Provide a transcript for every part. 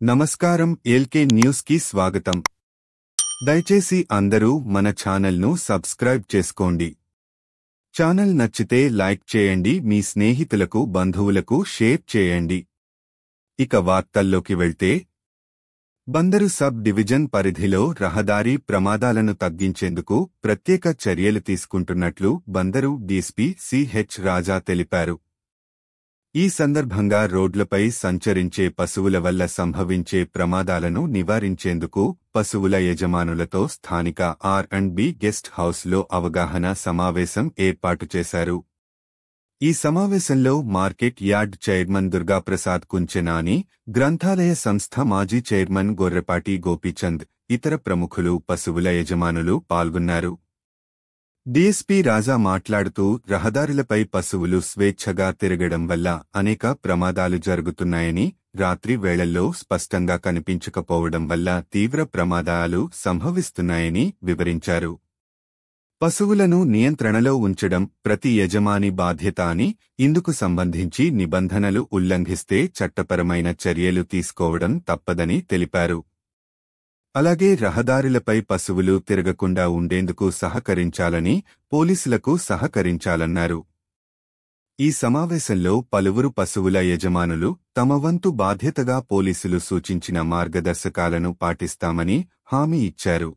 నమస్కారం LK news కి స్వాగతం. దయచేసి అందరూ మన ఛానల్ను సబ్స్క్రైబ్ చేసుకోండి. ఛానల్ నచ్చితే లైక్ చేయండి, మీ స్నేహితులకు బంధువులకు షేర్ చేయండి. ఇక వార్తల్లోకి వెళ్తే, బందరు సబ్ డివిజన్ పరిధిలో రహదారి ప్రమాదాలను తగ్గించేందుకు ప్రత్యేక చర్యలు తీసుకుంటున్నట్లు బందరు డీఎస్పీ సిహెచ్ రాజా తెలిపారు. ఈ సందర్భంగా రోడ్లపై సంచరించే పశువుల వల్ల సంభవించే ప్రమాదాలను నివారించేందుకు పశువుల యజమానులతో స్థానిక R&B గెస్ట్ హౌస్లో అవగాహన సమావేశం ఏర్పాటు చేశారు. ఈ సమావేశంలో మార్కెట్ యార్డ్ చైర్మన్ దుర్గాప్రసాద్ కుంచెనాని, గ్రంథాలయ సంస్థ మాజీ చైర్మన్ గొర్రెపాటి గోపీచంద్, ఇతర ప్రముఖులు, పశువుల యజమానులు పాల్గొన్నారు. డీఎస్పీ రాజా మాట్లాడుతూ, రహదారులపై పశువులు స్వేచ్ఛగా తిరగడం వల్ల అనేక ప్రమాదాలు జరుగుతున్నాయని, రాత్రి వేళల్లో స్పష్టంగా కనిపించకపోవడం వల్ల తీవ్ర ప్రమాదాలు సంభవిస్తున్నాయని వివరించారు. పశువులను నియంత్రణలో ఉంచడం ప్రతి యజమాని బాధ్యత అని, ఇందుకు సంబంధించి నిబంధనలు ఉల్లంఘిస్తే చట్టపరమైన చర్యలు తీసుకోవడం తప్పదని తెలిపారు. అలాగే రహదారులపై పశువులు తిరగకుండా ఉండేందుకు సహకరించాలని, పోలీసులకు సహకరించాలన్నారు. ఈ సమావేశంలో పలువురు పశువుల యజమానులు తమ వంతు బాధ్యతగా పోలీసులు సూచించిన మార్గదర్శకాలను పాటిస్తామని హామీ ఇచ్చారు.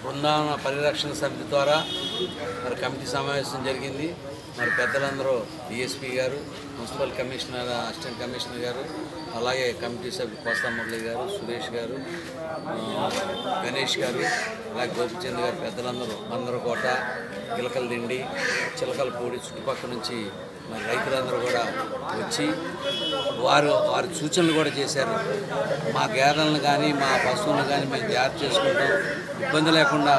బృందావన పరిరక్షణ సమితి ద్వారా కమిటీ సమావేశం జరిగింది. పెద్దలందరూ డిఎస్పీ గారు, మున్సిపల్ కమిషనర్, అసిస్టెంట్ కమిషనర్ గారు, అలాగే కమిటీ సభ్యులు కోస్తా మురళి గారు, సురేష్ గారు, గణేష్ గారు, అలాగే గోపిచంద్ గారు, పెద్దలందరూ బందరకోట, గిలకలదిండి, చిలకలపూడి చుట్టుపక్కల నుంచి రైతులందరూ కూడా వచ్చి వారి సూచనలు కూడా చేశారు. మా గేదెలను కానీ మా పశువులను కానీ మేము జాగ్రత్త చేసుకుంటాం, ఇబ్బంది లేకుండా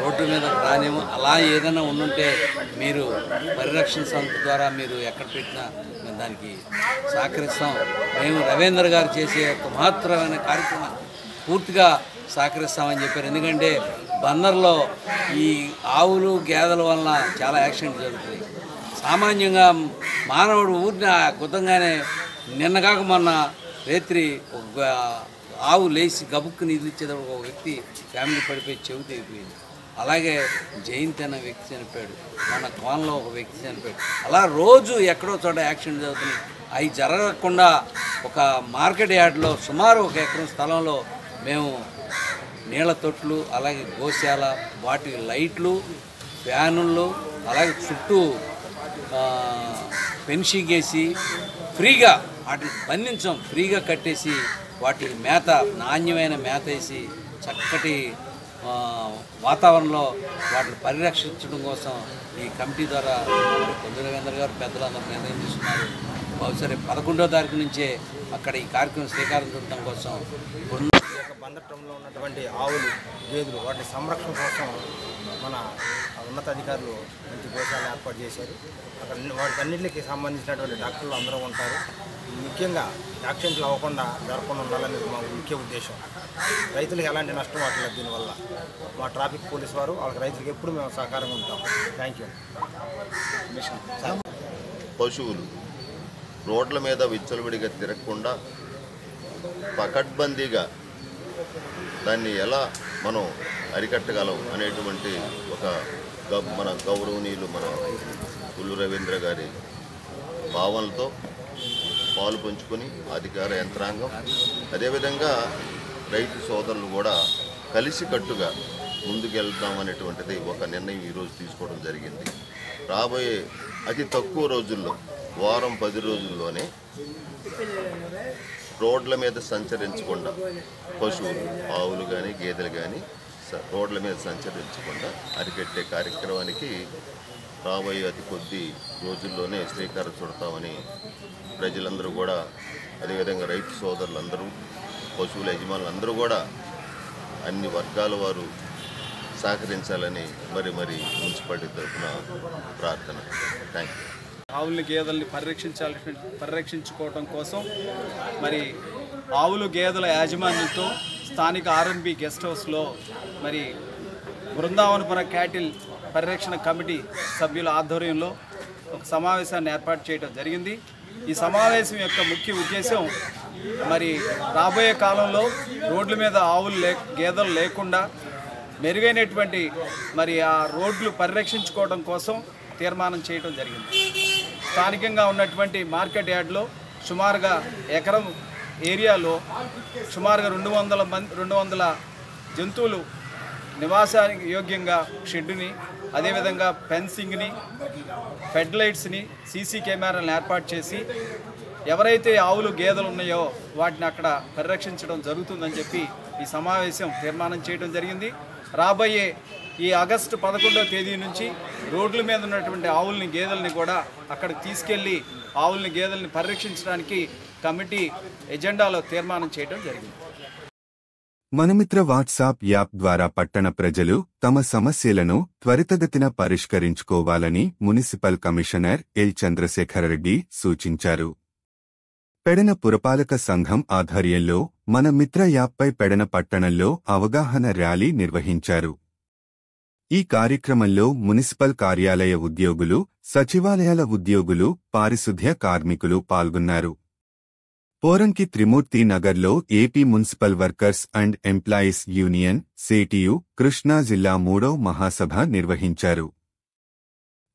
రోడ్డు మీద రానేమో, అలా ఏదైనా ఉండుంటే మీరు పరిరక్షణ సంస్థ ద్వారా మీరు ఎక్కడ పెట్టినా మేము దానికి సహకరిస్తాం. మేము రవీంద్ర గారు చేసే ఒక మహత్తరమైన కార్యక్రమం పూర్తిగా సహకరిస్తామని చెప్పారు. ఎందుకంటే బందర్లో ఈ ఆవులు గేదెల వలన చాలా యాక్సిడెంట్ జరుగుతాయి. సామాన్యంగా మానవుడు ఊరిని గుద్దంగానే నిన్నగాక మొన్న రాత్రి ఒక ఆవు లేచి గబుక్కుని ఇచ్చేటప్పుడు ఒక వ్యక్తి ఫ్యామిలీ పడిపోయి చెవి తెగిపోయింది. అలాగే జయంత్ అనే వ్యక్తి చనిపోయాడు, మన కోన్లో ఒక వ్యక్తి చనిపోయాడు. అలా రోజు ఎక్కడో చోట యాక్సిడెంట్ జరుగుతుంది. అవి జరగకుండా ఒక మార్కెట్ యార్డ్లో సుమారు 1 ఎకరం స్థలంలో మేము నీళ్ళ తొట్లు, అలాగే గోశాల, వాటి లైట్లు, ఫ్యానులు, అలాగే చుట్టూ ఫెన్సింగ్ వేసి ఫ్రీగా వాటిని బంధించాం, ఫ్రీగా కట్టేసి వాటి మేత, నాణ్యమైన మేత వేసి చక్కటి వాతావరణంలో వాటిని పరిరక్షించడం కోసం ఈ కమిటీ ద్వారా పొందిన రవీంద్ర గారు పెద్దలందరూ నిర్ణయం తీసుకున్నారు. బహుశా 11వ తారీఖు నుంచే అక్కడ ఈ కార్యక్రమం శ్రీకారం చుట్టడం కోసం బందటంలో ఉన్నటువంటి ఆవులు, గేదెలు వాటి సంరక్షణ కోసం మన ఉన్నతాధికారులు మంచి గోశాలను ఏర్పాటు చేశారు. అక్కడ వాటికన్నింటికి సంబంధించినటువంటి డాక్టర్లు అందరూ ఉంటారు. ముఖ్యంగా యాక్సిడెంట్లు అవ్వకుండా జరగకుండా ఉండాలనేది మా ముఖ్య ఉద్దేశం. రైతులకు ఎలాంటి నష్టం వాటిలేదు. దీనివల్ల మా ట్రాఫిక్ పోలీస్ వారు వాళ్ళకి రైతులకు ఎప్పుడు మేము సహకారంగా ఉంటాం. Thank you. పశువులు రోడ్ల మీద విచ్చలవిడిగా తిరగకుండా పకడ్బందీగా దాన్ని ఎలా మనం అరికట్టగలం అనేటువంటి ఒక మన గౌరవనీయులు మన పుల్లు రవీంద్ర గారి భావనలతో పాలు పంచుకొని అధికార యంత్రాంగం, అదేవిధంగా రైతు సోదరులు కూడా కలిసికట్టుగా ముందుకెళ్తామనేటువంటిది ఒక నిర్ణయం ఈరోజు తీసుకోవడం జరిగింది. రాబోయే అతి తక్కువ రోజుల్లో, వారం 10 రోజుల్లోనే రోడ్ల మీద సంచరించకుండా పశువులు, ఆవులు కానీ గేదెలు కానీ రోడ్ల మీద సంచరించకుండా అరికట్టే కార్యక్రమానికి రాబోయే అతి కొద్ది రోజుల్లోనే శ్రీకారం చుడతామని ప్రజలందరూ కూడా, అదేవిధంగా రైతు సోదరులందరూ, పశువుల యజమానులందరూ కూడా అన్ని వర్గాల వారు సహకరించాలని మరి మున్సిపాలిటీ తరఫున ప్రార్థన. Thank you. ఆవుల్ని, గేదెల్ని పరిరక్షించుకోవడం కోసం ఆవులు, గేదెల యాజమాన్యంతో స్థానిక R&B గెస్ట్ హౌస్లో బృందావనపుర క్యాటిల్ పరిరక్షణ కమిటీ సభ్యుల ఆధ్వర్యంలో ఒక సమావేశాన్ని ఏర్పాటు చేయడం జరిగింది. ఈ సమావేశం యొక్క ముఖ్య ఉద్దేశం మరి రాబోయే కాలంలో రోడ్ల మీద గేదెలు లేకుండా మెరుగైనటువంటి మరి ఆ రోడ్లు పరిరక్షించుకోవడం కోసం తీర్మానం చేయడం జరిగింది. స్థానికంగా ఉన్నటువంటి మార్కెట్ యార్డ్లో సుమారుగా ఎకరం ఏరియాలో సుమారుగా 200 జంతువులు నివాసానికి యోగ్యంగా షెడ్డుని, అదేవిధంగా ఫెన్సింగ్ని, ఫెడ్ లైట్స్ని, సీసీ కెమెరాలను ఏర్పాటు చేసి ఎవరైతే ఆవులు గేదెలు ఉన్నాయో వాటిని అక్కడ పరిరక్షించడం జరుగుతుందని చెప్పి ఈ సమావేశం తీర్మానం చేయడం జరిగింది. రాబోయే ఈ ఆగస్టు 11వ తేదీ నుంచి రోడ్ల మీద ఉన్నటువంటి ఆవుల్ని గేదెల్ని కూడా అక్కడికి తీసుకెళ్లి ఆవుల్ని గేదెల్ని పరిరక్షించడానికి కమిటీ ఎజెండాలో తీర్మానం చేయడం జరిగింది. మనమిత్ర వాట్సాప్ యాప్ ద్వారా పట్టణ ప్రజలు తమ సమస్యలను త్వరితగతిన పరిష్కరించుకోవాలని మున్సిపల్ కమిషనర్ ఎల్ చంద్రశేఖరరెడ్డి సూచించారు. పెడన పురపాలక సంఘం ఆధ్వర్యంలో మన మిత్ర యాప్పై పెడన పట్టణంలో అవగాహన ర్యాలీ నిర్వహించారు. ఈ కార్యక్రమంలో మున్సిపల్ కార్యాలయ ఉద్యోగులు, సచివాలయాల ఉద్యోగులు, పారిశుద్ధ్య కార్మికులు పాల్గొన్నారు. పోరంకి త్రిమూర్తి నగర్లో AP municipal workers and employees union CITU Krishna జిల్లా 3వ మహాసభ నిర్వహించారు.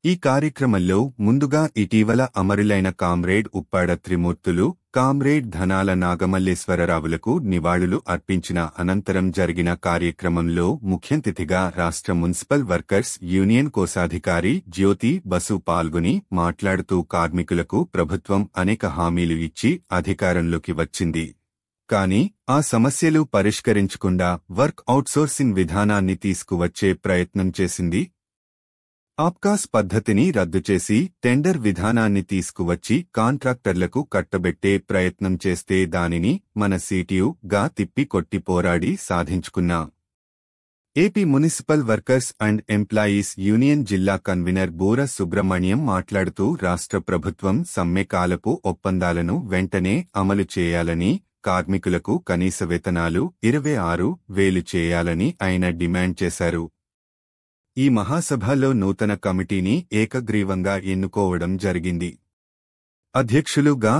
ఈ కార్యక్రమంలో ముందుగా ఇటీవల అమరులైన కామ్రేడ్ ఉప్పాడ త్రిమూర్తులు, కామ్రేడ్ ధనాల నాగమల్లేశ్వరరావులకు నివాళులు అర్పించిన అనంతరం జరిగిన కార్యక్రమంలో ముఖ్యంతిథిగా రాష్ట్ర మున్సిపల్ వర్కర్స్ యూనియన్ కోశాధికారి జ్యోతి బసు పాల్గొని మాట్లాడుతూ కార్మికులకు ప్రభుత్వం అనేక హామీలు ఇచ్చి అధికారంలోకి వచ్చింది. కానీ ఆ సమస్యలు పరిష్కరించకుండా వర్క్ ఔట్సోర్సింగ్ విధానాన్ని తీసుకువచ్చే ప్రయత్నం చేసింది. ఆప్కాస్ పద్ధతిని రద్దు చేసి టెండర్ విధానాన్ని తీసుకువచ్చి కాంట్రాక్టర్లకు కట్టబెట్టే ప్రయత్నం చేస్తే దానిని మన సిటియుగా తిప్పి కొట్టి పోరాడి సాధించుకున్నాం. AP municipal workers and employees union జిల్లా కన్వీనర్ బూర సుబ్రహ్మణ్యం మాట్లాడుతూ రాష్ట్ర ప్రభుత్వం సమ్మెకాలపు ఒప్పందాలను వెంటనే అమలు చేయాలని, కార్మికులకు కనీస వేతనాలు 26,000 చేయాలని ఆయన డిమాండ్ చేశారు. ఈ మహాసభలో నూతన కమిటీని ఏకగ్రీవంగా ఎన్నుకోవడం జరిగింది. అధ్యక్షులుగా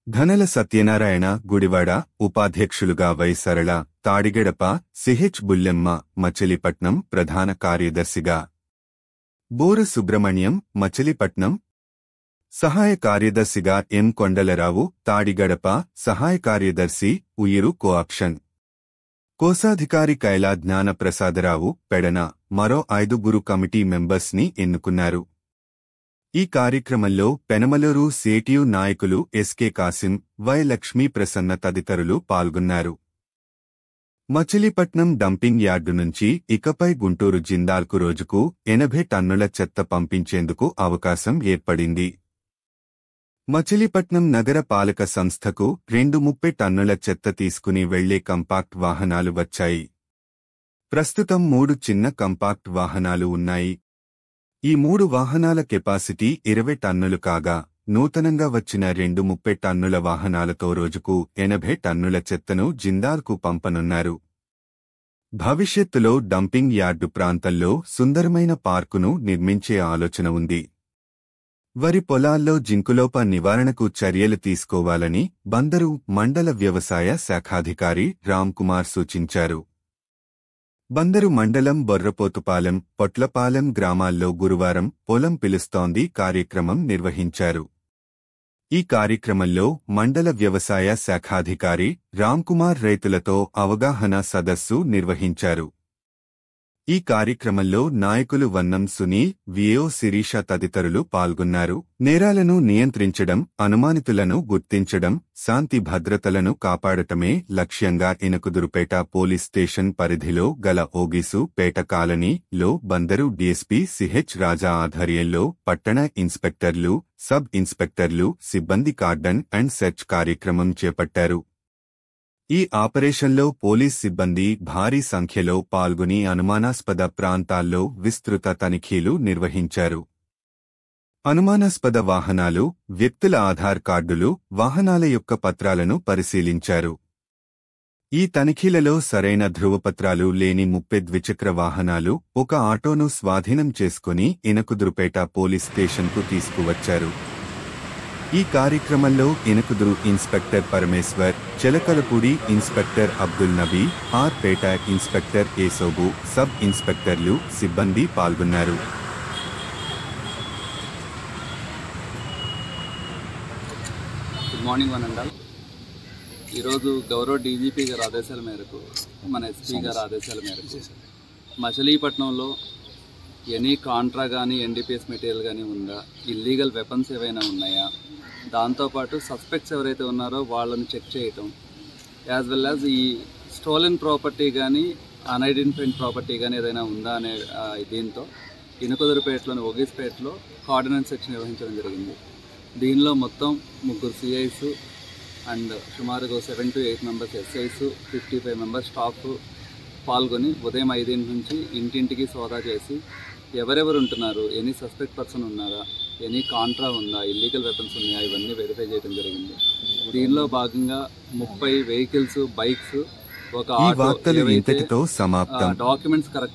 ధనల సత్యనారాయణ గుడివాడ, ఉపాధ్యక్షులుగా వై సరళ, తాడిగడప, సిహెచ్ బుల్లెమ్మ, మచిలీపట్నం, ప్రధాన కార్యదర్శిగా బూర సుబ్రహ్మణ్యం, మచిలీపట్నం, సహాయ కార్యదర్శిగా ఎం కొండలరావు, తాడిగడప, సహాయ కార్యదర్శి ఉయిరు కోఆప్షన్, కోశాధికారి కైలా జ్ఞానప్రసాదరావు, పెడన, మరో 5 కమిటీ మెంబర్స్ ని ఎన్నుకున్నారు. ఈ కార్యక్రమంలో పెనమలూరు సేటియు నాయకులు ఎస్కే కాసిం, వై లక్ష్మీ ప్రసన్న తదితరులు పాల్గొన్నారు. మచిలీపట్నం డంపింగ్ యార్డు నుంచి ఇకపై గుంటూరు జిందాల్కు రోజుకు 80 టన్నుల చెత్త పంపించేందుకు అవకాశం ఏర్పడింది. మచిలీపట్నం నగర పాలక సంస్థకు 230 టన్నుల చెత్త తీసుకుని వెళ్లే కంపాక్ట్ వాహనాలు వచ్చాయి. ప్రస్తుతం 3 చిన్న కంపాక్ట్ వాహనాలు ఉన్నాయి. ఈ 3 వాహనాల కెపాసిటీ 20 టన్నులు కాగా, నూతనంగా వచ్చిన 230 టన్నుల వాహనాలతో రోజుకు 80 టన్నుల చెత్తను జిందాల్కు పంపనున్నారు. భవిష్యత్తులో డంపింగ్ యార్డు ప్రాంతంలో సుందరమైన పార్కును నిర్మించే ఆలోచన ఉంది. వరి పొలాల్లో జింకులోప నివారణకు చర్యలు తీసుకోవాలని బందరు మండల వ్యవసాయ శాఖాధికారి రామ్కుమార్ సూచించారు. బందరు మండలం బొర్రపోతుపాలెం, పొట్లపాలెం గ్రామాల్లో గురువారం పొలం పిలుస్తోంది కార్యక్రమం నిర్వహించారు. ఈ కార్యక్రమంలో మండల వ్యవసాయ శాఖాధికారి రామ్కుమార్ రైతులతో అవగాహన సదస్సు నిర్వహించారు. ఈ కార్యక్రమంలో నాయకులు వన్నం సునీల్, వియో శిరీష తదితరులు పాల్గొన్నారు. నేరాలను నియంత్రించడం, అనుమానితులను గుర్తించడం, శాంతి భద్రతలను కాపాడటమే లక్ష్యంగా ఎనకుదురుపేట పోలీస్ స్టేషన్ పరిధిలో గల ఓగిసు పేట కాలనీలో బందరు డీఎస్పీ సిహెచ్ రాజా ఆధ్వర్యంలో పట్టణ ఇన్స్పెక్టర్లు, సబ్ ఇన్స్పెక్టర్లు సిబ్బంది కార్డన్ అండ్ సెర్చ్ కార్యక్రమం చేపట్టారు. ఈ ఆపరేషన్లో పోలీస్ సిబ్బంది భారీ సంఖ్యలో పాల్గొని అనుమానాస్పద ప్రాంతాల్లో విస్తృత తనిఖీలు నిర్వహించారు. అనుమానాస్పద వాహనాలు, వ్యక్తుల ఆధార్ కార్డులు, వాహనాల యొక్క పత్రాలను పరిశీలించారు. ఈ తనిఖీలలో సరైన ధృవపత్రాలు లేని 30 ద్విచక్ర వాహనాలు, ఒక ఆటోను స్వాధీనం చేసుకుని ఎనకుదురుపేట పోలీస్ స్టేషన్కు తీసుకువచ్చారు. ఈ కార్యక్రమంలో Enakuduru inspector Parameshwar, Chelakalapudi inspector Abdul Nabi, R Peta inspector Yesobu, sub ఇన్స్పెక్టర్లు, సిబ్బంది పాల్గొన్నారు. Good morning one and all. ఈరోజు గౌరవ డీజీపీ గారి ఆదేశాల మేరకు, మన ఎస్పీ గారి ఆదేశాల మేరకు మచిలీపట్నంలో ఎనీ కాంట్రా కానీ ఎన్డీపీఎస్ మెటీరియల్ కానీ ఉందా, ఇల్లీగల్ వెపన్స్ ఏవైనా ఉన్నాయా, దాంతోపాటు సస్పెక్ట్స్ ఎవరైతే ఉన్నారో వాళ్ళని చెక్ చేయటం, యాజ్ వెల్ యాజ్ ఈ స్టోలెన్ ప్రాపర్టీ కానీ అన్ఐడెంటిఫైడ్ ప్రాపర్టీ కానీ ఏదైనా ఉందా అనే దీంతో ఇనుకుదురుపేటలోని ఒగిస్పేటలో కోఆర్డినేట్ సెక్షన్ నిర్వహించడం జరిగింది. దీనిలో మొత్తం 3 సిఐస్ అండ్ సుమారుగా 7 to 8 members SIs, 55 members staff పాల్గొని ఉదయం 5 నుంచి ఇంటింటికి సోదా చేసి ఎవరెవరు ఉంటున్నారు, ఎనీ సస్పెక్ట్ పర్సన్ ఉన్నారా, ఎనీ కాంట్రా ఉందా, ఇల్లీగల్ వెపన్స్ ఉన్నాయా, ఇవన్నీ వెరిఫై చేయడం జరిగింది. దీనిలో భాగంగా 30 వెహికల్స్, బైక్స్, ఒక ఈ వార్తలు ఇంతటితో సమాప్తం. Documents correct